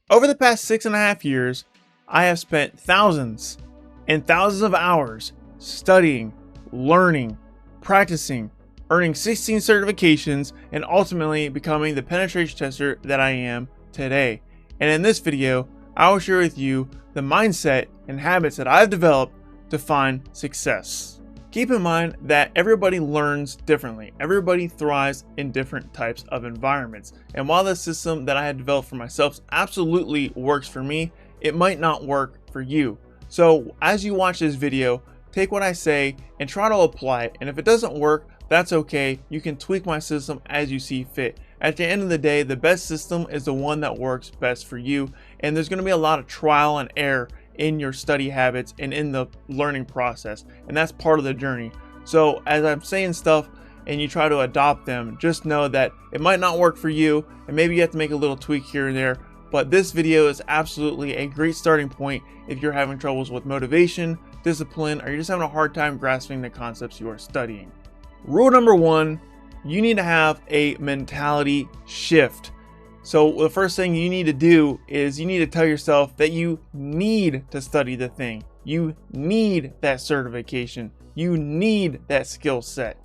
Over the past 6.5 years, I have spent thousands and thousands of hours studying, learning, practicing, earning 16 certifications, and ultimately becoming the penetration tester that I am today. And in this video, I will share with you the mindset and habits that I've developed to find success. Keep in mind that everybody learns differently. Everybody thrives in different types of environments. And while the system that I had developed for myself absolutely works for me, it might not work for you. So as you watch this video, take what I say and try to apply it. And if it doesn't work, that's okay. You can tweak my system as you see fit. At the end of the day, the best system is the one that works best for you. And there's going to be a lot of trial and error in your study habits and in the learning process, and that's part of the journey. So as I'm saying stuff and you try to adopt them, just know that it might not work for you, and maybe you have to make a little tweak here and there, but this video is absolutely a great starting point if you're having troubles with motivation, discipline, or you're just having a hard time grasping the concepts you are studying. Rule number one, you need to have a mentality shift. So the first thing you need to do is you need to tell yourself that you need to study the thing. You need that certification. You need that skill set.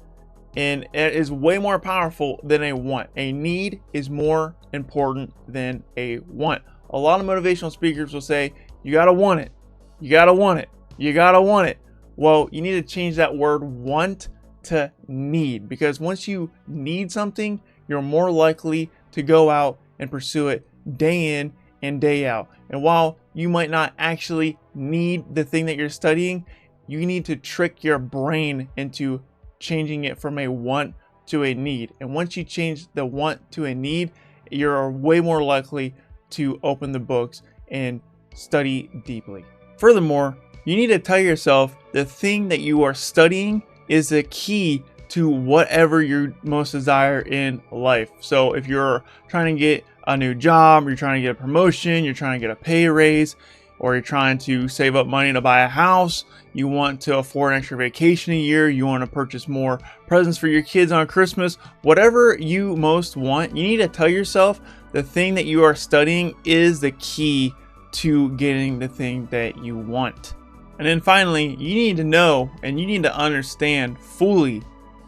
And it is way more powerful than a want. A need is more important than a want. A lot of motivational speakers will say, you gotta want it. You gotta want it. You gotta want it. Well, you need to change that word want to need, because once you need something, you're more likely to go out and pursue it day in and day out. And while you might not actually need the thing that you're studying, you need to trick your brain into changing it from a want to a need. And once you change the want to a need, you're way more likely to open the books and study deeply. Furthermore, you need to tell yourself the thing that you are studying is the key to whatever you most desire in life. So if you're trying to get a new job, you're trying to get a promotion, you're trying to get a pay raise, or you're trying to save up money to buy a house, you want to afford an extra vacation a year, you want to purchase more presents for your kids on Christmas, whatever you most want, you need to tell yourself the thing that you are studying is the key to getting the thing that you want. And then finally, you need to know and you need to understand fully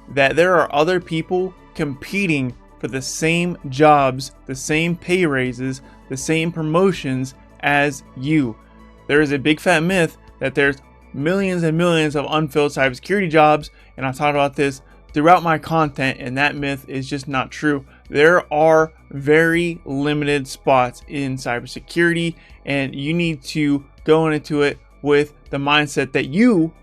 that there are other people competing for the same jobs, the same pay raises, the same promotions as you. There is a big fat myth that there's millions and millions of unfilled cybersecurity jobs, and I've talked about this throughout my content, and that myth is just not true. There are very limited spots in cybersecurity, and you need to go into it with the mindset that you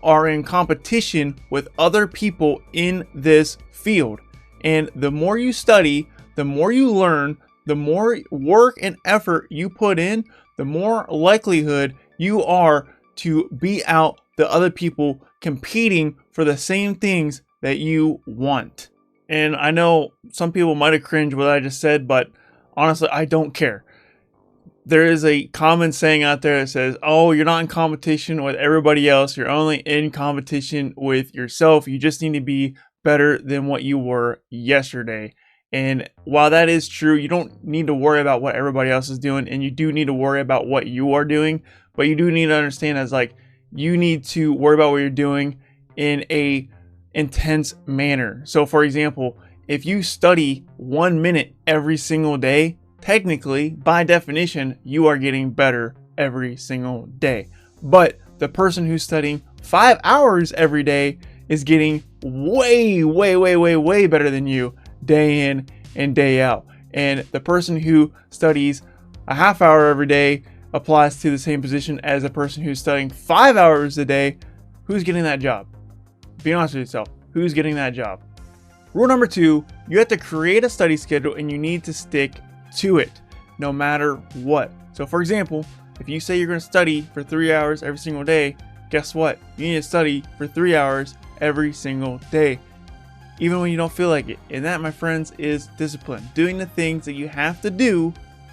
are in competition with other people in this field. And the more you study, the more you learn, the more work and effort you put in, the more likelihood you are to beat out the other people competing for the same things that you want. And I know some people might have cringed what I just said, but honestly, I don't care. There is a common saying out there that says, oh, you're not in competition with everybody else. You're only in competition with yourself. You just need to be better than what you were yesterday. And while that is true, you don't need to worry about what everybody else is doing. And you do need to worry about what you are doing. But you do need to understand as like, you need to worry about what you're doing in a intense manner. So for example, if you study 1 minute every single day, technically, by definition, you are getting better every single day. But the person who's studying 5 hours every day is getting way better than you day in and day out. And the person who studies a half hour every day applies to the same position as the person who's studying 5 hours a day. Who's getting that job? Be honest with yourself. Who's getting that job? Rule number two, you have to create a study schedule and you need to stick to it no matter what. So for example, if you say you're going to study for 3 hours every single day, guess what? You need to study for 3 hours every single day, even when you don't feel like it. And that, my friends, is discipline. Doing the things that you have to do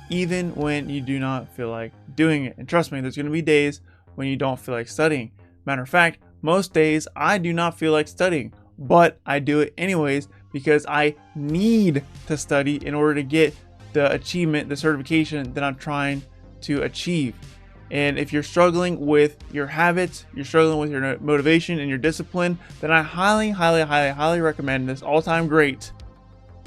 even when you do not feel like doing it. And trust me, there's going to be days when you don't feel like studying. Matter of fact, most days I do not feel like studying, but I do it anyways because I need to study in order to get the achievement, the certification that I'm trying to achieve. And if you're struggling with your habits, you're struggling with your motivation and your discipline, then I highly recommend this all-time great,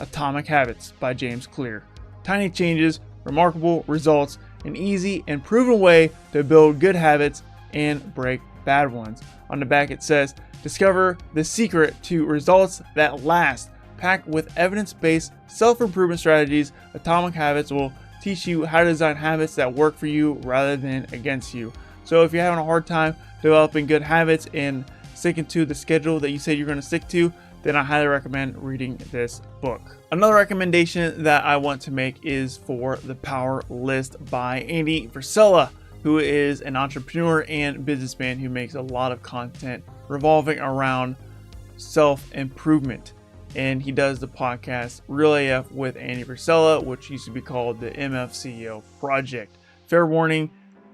Atomic Habits by James Clear. Tiny changes, remarkable results, an easy and proven way to build good habits and break bad ones. On the back it says, discover the secret to results that last. Packed with evidence-based self-improvement strategies, Atomic Habits will teach you how to design habits that work for you rather than against you. So if you're having a hard time developing good habits and sticking to the schedule that you said you're going to stick to, then I highly recommend reading this book. Another recommendation that I want to make is for The Power List by Andy Frisella, who is an entrepreneur and businessman who makes a lot of content revolving around self-improvement. And he does the podcast Real AF with Andy Frisella, which used to be called the MFCEO Project. Fair warning,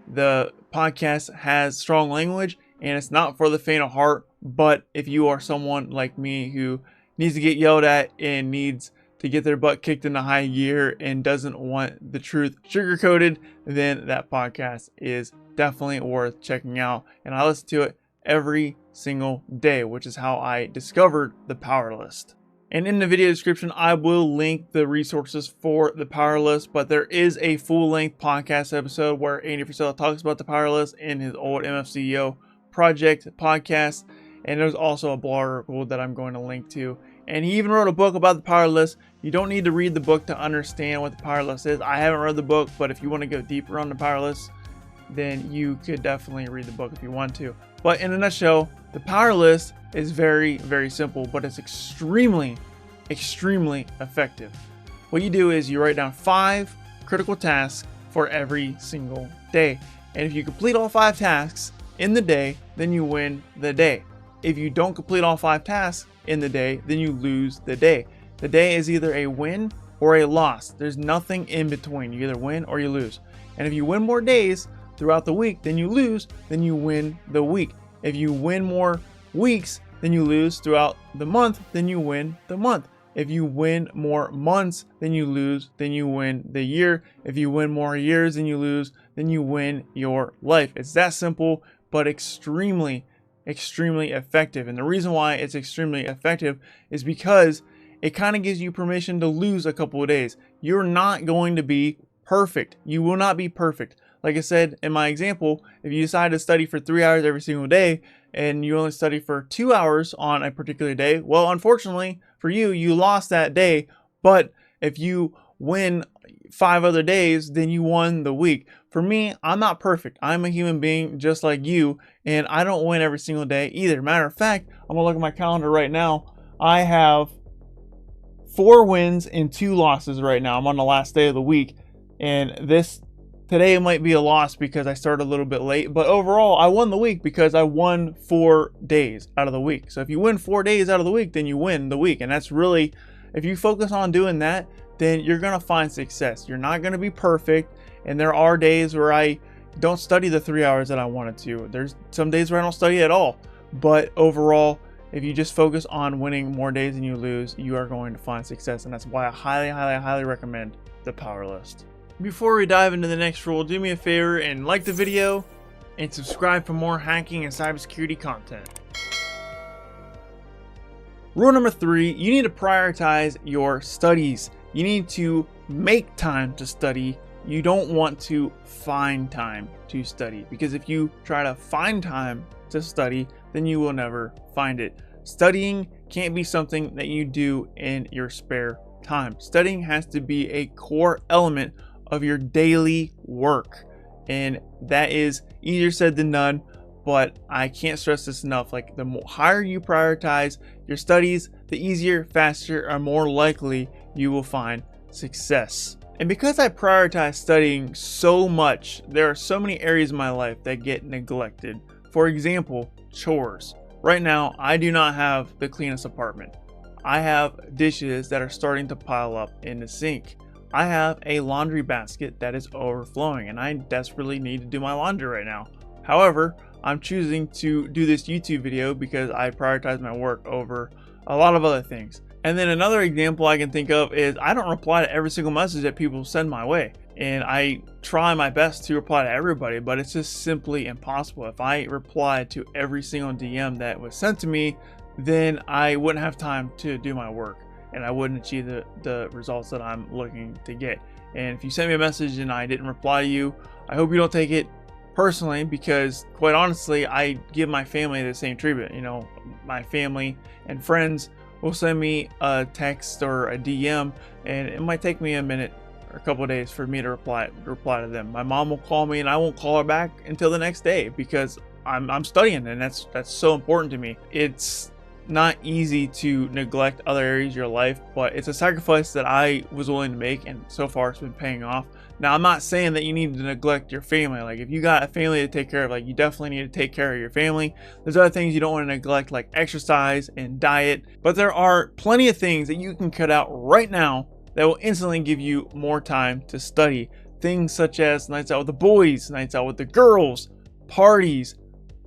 the podcast has strong language and it's not for the faint of heart, but if you are someone like me who needs to get yelled at and needs to get their butt kicked into high gear and doesn't want the truth sugar-coated, then that podcast is definitely worth checking out. And I listen to it every single day, which is how I discovered the Power List. And in the video description, I will link the resources for the Power List, but there is a full-length podcast episode where Andy Frisella talks about the Power List in his old MFCEO Project podcast. And there's also a blog article that I'm going to link to. And he even wrote a book about the Power List. You don't need to read the book to understand what the Power List is. I haven't read the book, but if you want to go deeper on the Power List, then you could definitely read the book if you want to. But in a nutshell, the Power List is very, very simple, but it's extremely effective. What you do is you write down 5 critical tasks for every single day. And if you complete all 5 tasks in the day, then you win the day. If you don't complete all 5 tasks in the day, then you lose the day. The day is either a win or a loss. There's nothing in between. You either win or you lose. And if you win more days throughout the week than you lose, then you win the week. If you win more weeks than you lose throughout the month, then you win the month. If you win more months than you lose, then you win the year. If you win more years than you lose, then you win your life. It's that simple, but extremely effective. And the reason why it's extremely effective is because it kind of gives you permission to lose a couple of days. You're not going to be perfect. You will not be perfect. Like I said in my example, if you decide to study for 3 hours every single day and you only study for 2 hours on a particular day, well, unfortunately for you, you lost that day. But if you win 5 other days, then you won the week. For me, I'm not perfect. I'm a human being just like you, and I don't win every single day either. Matter of fact, I'm gonna look at my calendar right now. I have 4 wins and 2 losses right now. I'm on the last day of the week, and today might be a loss because I started a little bit late, but overall I won the week because I won 4 days out of the week. So if you win 4 days out of the week, then you win the week. And that's really, if you focus on doing that, then you're gonna find success. You're not gonna be perfect, and there are days where I don't study the 3 hours that I wanted to. There's some days where I don't study at all, but overall, if you just focus on winning more days than you lose, you are going to find success. And that's why I highly recommend the Power List. Before we dive into the next rule, do me a favor and like the video and subscribe for more hacking and cybersecurity content. Rule number 3, you need to prioritize your studies. You need to make time to study. You don't want to find time to study, because if you try to find time to study, then you will never find it. Studying can't be something that you do in your spare time. Studying has to be a core element of your daily work, and that is easier said than done, but I can't stress this enough. Like, the higher you prioritize your studies, the easier, faster, or more likely you will find success. And because I prioritize studying so much, there are so many areas in my life that get neglected. For example, chores. Right now, I do not have the cleanest apartment. I have dishes that are starting to pile up in the sink. I have a laundry basket that is overflowing, and I desperately need to do my laundry right now. However, I'm choosing to do this YouTube video because I prioritize my work over a lot of other things. And then another example I can think of is I don't reply to every single message that people send my way. And I try my best to reply to everybody, but it's just simply impossible. If I replied to every single DM that was sent to me, then I wouldn't have time to do my work and I wouldn't achieve the results that I'm looking to get. And if you sent me a message and I didn't reply to you, I hope you don't take it personally, because quite honestly, I give my family the same treatment. You know, my family and friends will send me a text or a DM, and it might take me a minute or a couple of days for me to reply to them. My mom will call me and I won't call her back until the next day because I'm studying, and that's so important to me. It's not easy to neglect other areas of your life, but it's a sacrifice that I was willing to make, and so far it's been paying off. Now, I'm not saying that you need to neglect your family. Like, if you got a family to take care of, like, you definitely need to take care of your family. There's other things you don't want to neglect, like exercise and diet, but there are plenty of things that you can cut out right now that will instantly give you more time to study. Things such as nights out with the boys, nights out with the girls, parties,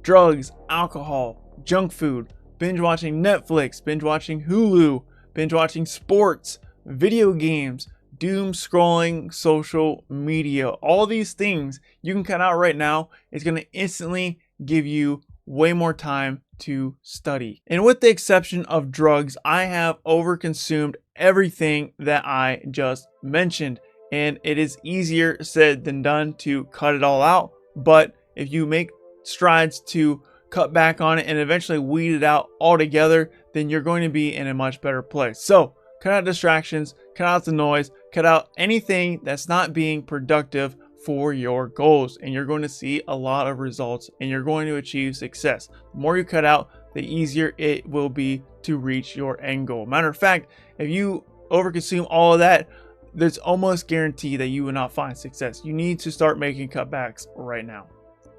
drugs, alcohol, junk food, binge watching Netflix, binge watching Hulu, binge watching sports, video games, doom scrolling social media. All these things you can cut out right now. It's going to instantly give you way more time to study. And with the exception of drugs, I have overconsumed everything that I just mentioned, and it is easier said than done to cut it all out. But if you make strides to cut back on it and eventually weed it out altogether, then you're going to be in a much better place. So cut out distractions, cut out the noise, cut out anything that's not being productive for your goals, and you're going to see a lot of results and you're going to achieve success. The more you cut out, the easier it will be to reach your end goal. Matter of fact, if you overconsume all of that, there's almost guaranteed that you will not find success. You need to start making cutbacks right now.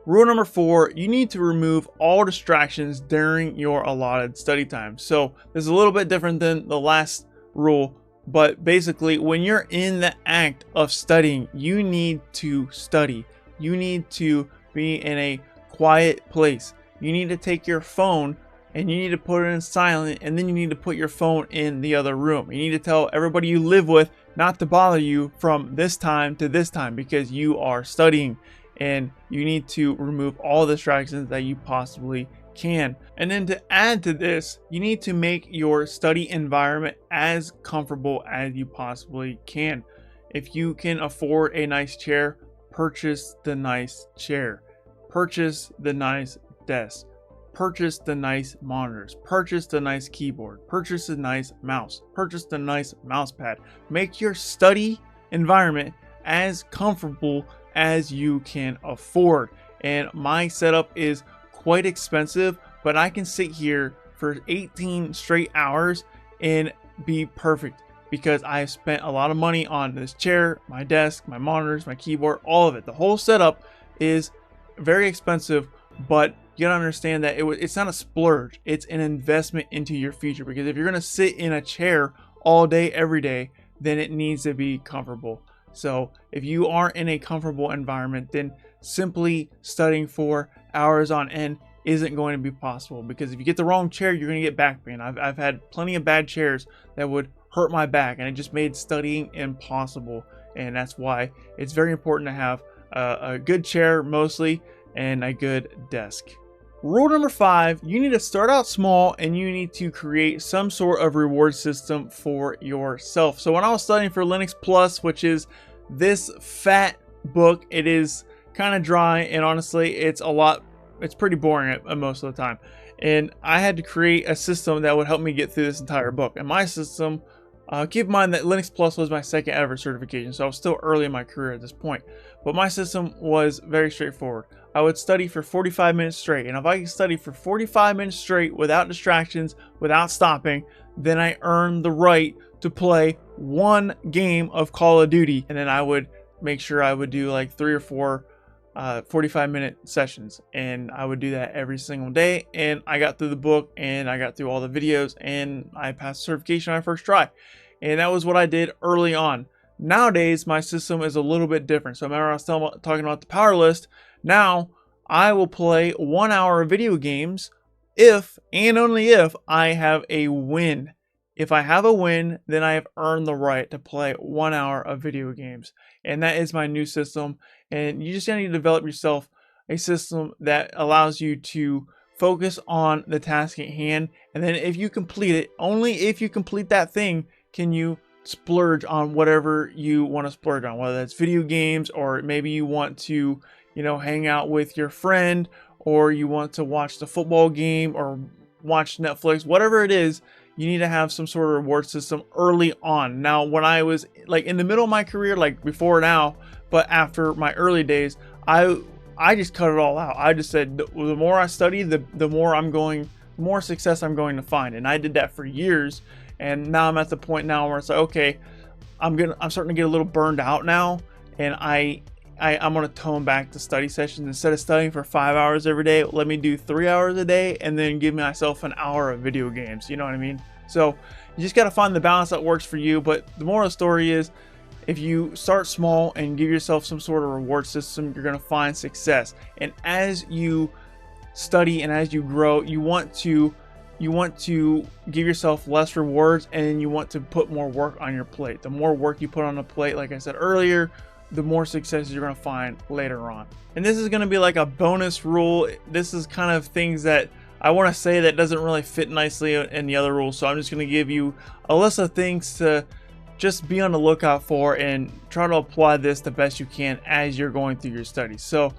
Rule number 4, you need to remove all distractions during your allotted study time. So this is a little bit different than the last rule, but basically when you're in the act of studying, you need to study. You need to be in a quiet place. You need to take your phone and you need to put it in silent, and then you need to put your phone in the other room. You need to tell everybody you live with not to bother you from this time to this time because you are studying. And you need to remove all the distractions that you possibly can. And then to add to this, you need to make your study environment as comfortable as you possibly can. If you can afford a nice chair, purchase the nice chair. Purchase the nice desk. Purchase the nice monitors. Purchase the nice keyboard. Purchase the nice mouse. Purchase the nice mouse pad. Make your study environment as comfortable as you can afford. And my setup is quite expensive, but I can sit here for 18 straight hours and be perfect because I have spent a lot of money on this chair, my desk, my monitors, my keyboard, all of it. The whole setup is very expensive, but you gotta understand that it's not a splurge, it's an investment into your future, because if you're gonna sit in a chair all day every day, then it needs to be comfortable. So if you aren't in a comfortable environment, then simply studying for hours on end isn't going to be possible, because if you get the wrong chair, you're going to get back pain. I've had plenty of bad chairs that would hurt my back, and it just made studying impossible. And that's why it's very important to have a good chair mostly and a good desk. Rule number 5, you need to start out small and you need to create some sort of reward system for yourself. So when I was studying for Linux Plus, which is this fat book, it is kind of dry, and honestly it's pretty boring most of the time. And I had to create a system that would help me get through this entire book. And my system, keep in mind that Linux Plus was my second ever certification, so I was still early in my career at this point. But my system was very straightforward. I would study for 45 minutes straight, and if I could study for 45 minutes straight without distractions, without stopping, then I earned the right to play one game of Call of Duty. And then I would make sure I would do like 3 or 4 45-minute sessions, and I would do that every single day. And I got through the book, and I got through all the videos, and I passed certification on my first try. And that was what I did early on. Nowadays, my system is a little bit different. So remember I was talking about the power list. Now I will play 1 hour of video games if and only if I have a win. if I have a win, then I have earned the right to play 1 hour of video games. And that is my new system. And you just need to develop yourself a system that allows you to focus on the task at hand. And then if you complete it, only if you complete that thing can you splurge on whatever you want to splurge on, whether that's video games, or maybe you want to, hang out with your friend, or you want to watch the football game or watch Netflix, whatever it is. You need to have some sort of reward system early on. Now, when I was like in the middle of my career, like before now, but after my early days, I just cut it all out. I just said the more I study, the more success I'm going to find. And I did that for years. And now I'm at the point now where it's like, okay, I'm starting to get a little burned out now, and I'm gonna tone back the study sessions. Instead of studying for 5 hours every day, let me do 3 hours a day, and then give myself an hour of video games. You know what I mean? So you just gotta find the balance that works for you. But the moral of the story is, if you start small and give yourself some sort of reward system, you're gonna find success. And as you study and as you grow, you want to give yourself less rewards, and you want to put more work on your plate. The more work you put on the plate, like I said earlier, the more success you're going to find later on. And this is going to be like a bonus rule. This is kind of things that I want to say that doesn't really fit nicely in the other rules. So I'm just going to give you a list of things to just be on the lookout for, and try to apply this the best you can as you're going through your studies. So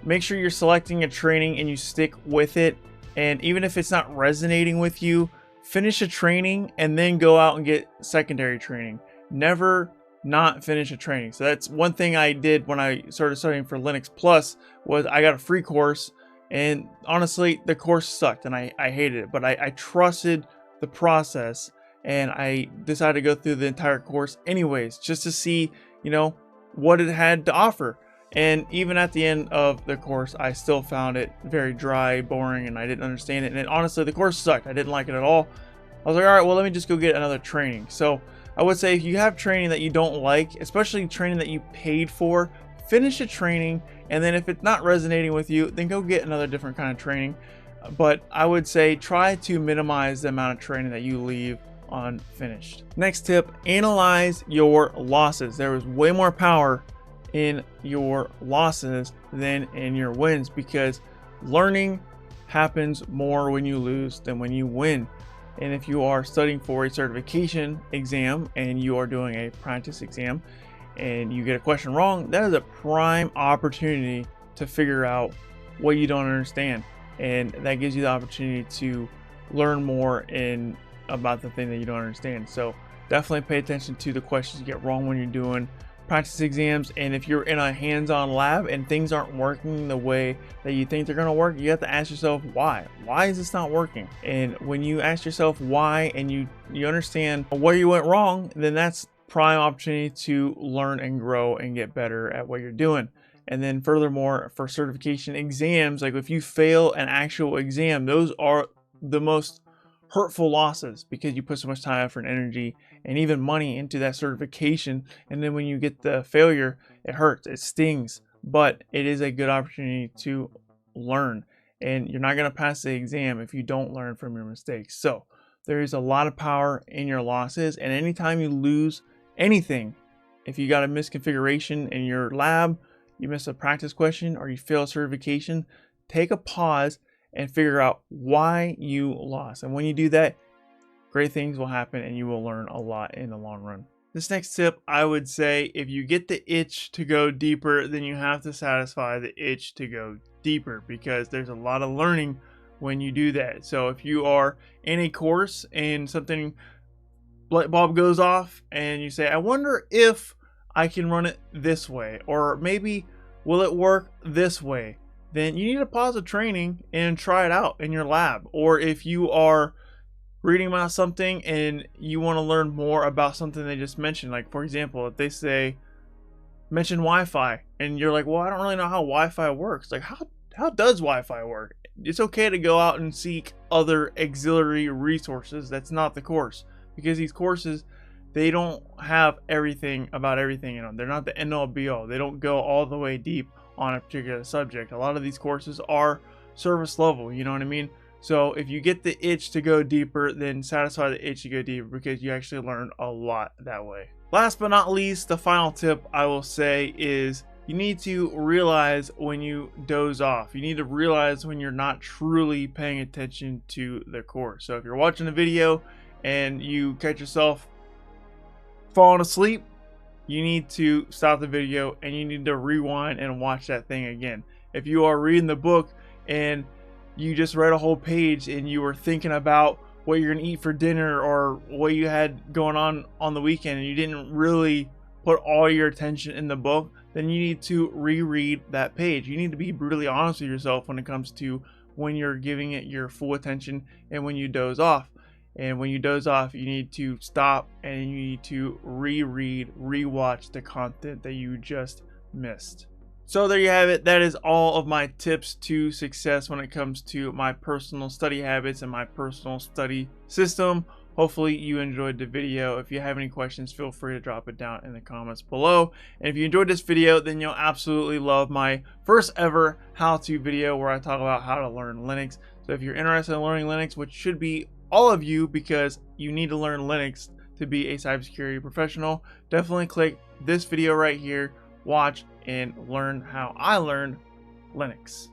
make sure you're selecting a training and you stick with it. And even if it's not resonating with you, finish a training and then go out and get secondary training. Never not finish a training. So that's one thing I did when I started studying for Linux Plus, was I got a free course, and honestly the course sucked and I hated it, but I trusted the process, and I decided to go through the entire course anyways, just to see, what it had to offer. And even at the end of the course, I still found it very dry, boring, and I didn't understand it. And honestly, the course sucked. I didn't like it at all. I was like, all right, well, let me just go get another training. So I would say, if you have training that you don't like, especially training that you paid for, finish a training. And then if it's not resonating with you, then go get another different kind of training. But I would say try to minimize the amount of training that you leave unfinished. Next tip, analyze your losses. There is way more power in your losses than in your wins, because learning happens more when you lose than when you win. And if you are studying for a certification exam and you are doing a practice exam and you get a question wrong, that is a prime opportunity to figure out what you don't understand, and that gives you the opportunity to learn more about the thing that you don't understand. So definitely pay attention to the questions you get wrong when you're doing practice exams. And if you're in a hands-on lab and things aren't working the way that you think they're going to work, you have to ask yourself why is this not working. And when you ask yourself why, and you understand where you went wrong, then that's prime opportunity to learn and grow and get better at what you're doing. And then furthermore, for certification exams, like if you fail an actual exam, those are the most hurtful losses, because you put so much time, effort, and energy, and even money into that certification. And then when you get the failure, it hurts, it stings, but it is a good opportunity to learn. And you're not going to pass the exam if you don't learn from your mistakes. So there is a lot of power in your losses. And anytime you lose anything, if you got a misconfiguration in your lab, you miss a practice question, or you fail a certification, take a pause and figure out why you lost. And when you do that, great things will happen and you will learn a lot in the long run. This next tip, I would say, if you get the itch to go deeper, then you have to satisfy the itch to go deeper, because there's a lot of learning when you do that. So if you are in a course and something light bulb goes off and you say, I wonder if I can run it this way, or maybe will it work this way, then you need to pause the training and try it out in your lab. Or if you are reading about something and you want to learn more about something they just mentioned, like for example, if they say mention Wi-Fi and you're like, well, I don't really know how Wi-Fi works. Like how does Wi-Fi work? It's okay to go out and seek other auxiliary resources. That's not the course, because these courses, they don't have everything about everything in them. They're not the end all be all. They don't go all the way deep on a particular subject. A lot of these courses are service level, you know what I mean? So if you get the itch to go deeper, then satisfy the itch to go deeper, because you actually learn a lot that way. Last but not least, the final tip I will say is you need to realize when you doze off. You need to realize when you're not truly paying attention to the course. So if you're watching a video and you catch yourself falling asleep, you need to stop the video and you need to rewind and watch that thing again. If you are reading the book and you just read a whole page and you were thinking about what you're gonna eat for dinner or what you had going on the weekend, and you didn't really put all your attention in the book, then you need to reread that page. You need to be brutally honest with yourself when it comes to when you're giving it your full attention and when you doze off. And when you doze off, you need to stop and you need to reread, rewatch the content that you just missed. So there you have it. That is all of my tips to success when it comes to my personal study habits and my personal study system. Hopefully you enjoyed the video. If you have any questions, feel free to drop it down in the comments below. And if you enjoyed this video, then you'll absolutely love my first ever how-to video where I talk about how to learn Linux. So if you're interested in learning Linux, which should be all of you, because you need to learn Linux to be a cybersecurity professional, definitely click this video right here, watch, and learn how I learned Linux.